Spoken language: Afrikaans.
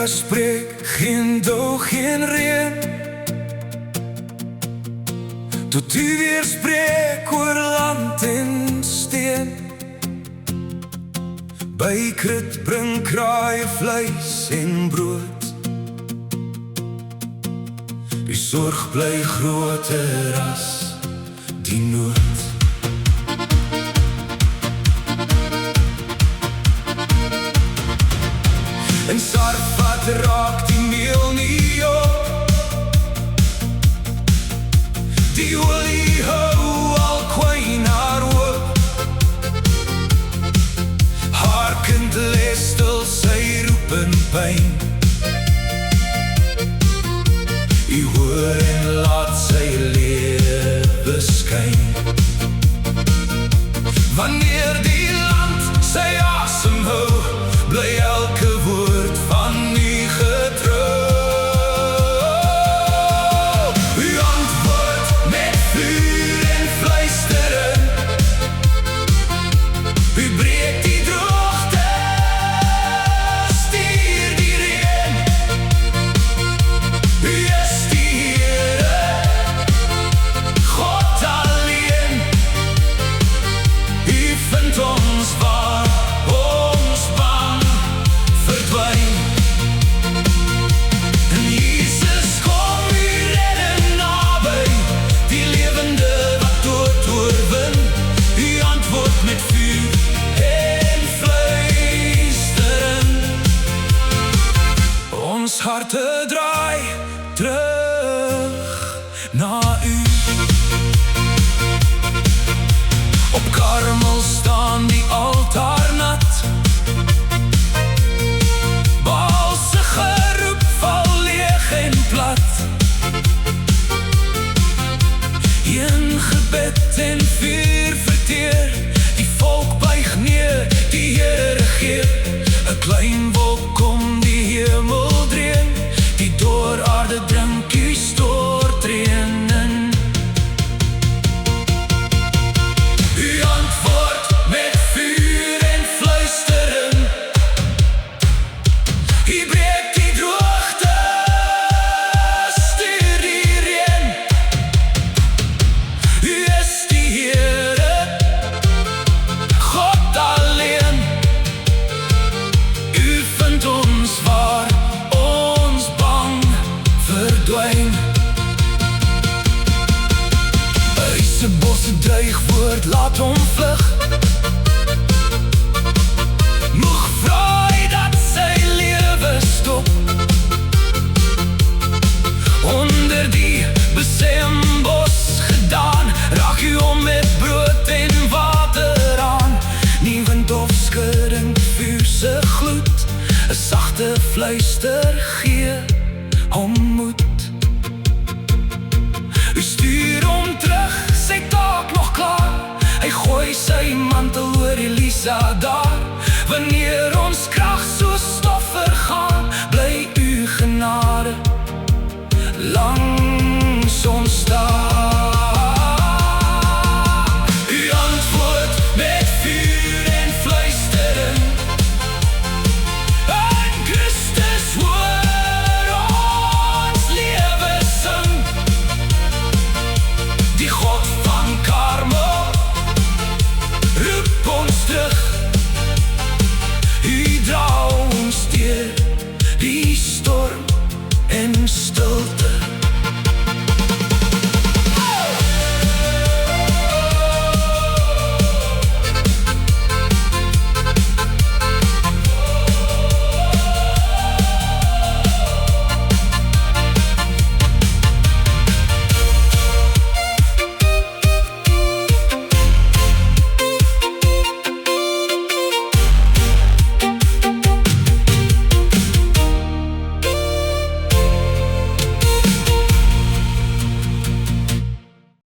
spreek, geen dauw, geen reën, tot u weer spreek oor land en steen. By krit bring kraaie vleis en brood, die sorg bly groter as die nood. En Sarfat raak die meel nie op, die olie hou al kwyn haar hoop. Haar kind lees stil sy roep in pyn, u hoor en laat sy lewe skyn. Wanneer die land sy asem hou, bly elke woord van u getrou. U antwoord met vuur en fluisteren, u breek die droogte, stuur die reën. U is die Here, God alleen. U vind ons waar ons bang verdwyn. En Jesus kom u redden naby, die lewende wat dood oorwin. U antwoord met vuur en fluisteren. Ons harte draai terug na u. Op Karmel staan die altaar nat, Baal se geroep val leeg en plat. Een gebed en vuur verteer, die volk buig neer, die Here gee. 'n klein wolk kom die hemel dreun, die dor aarde drink u stortreën. U antwoord met vuur en fluisteren, u breek die droogte, stuur die reën. U is die Here, God alleen. U vind ons waar ons bang verdwyn. Huise, bosse, dreigwoord, laat hom vlug. Moeg vraai dat sy lewe stop. Onder die besembos gedaan, raak u om met brood en water aan. Nie wind of skudding, vuur se gloed, 'n sagte fluister gee hom moed. U stuur hom terug, sy taak nog klaar. Hy gooi sy mantel oor Elisa daar. Wanneer ons krag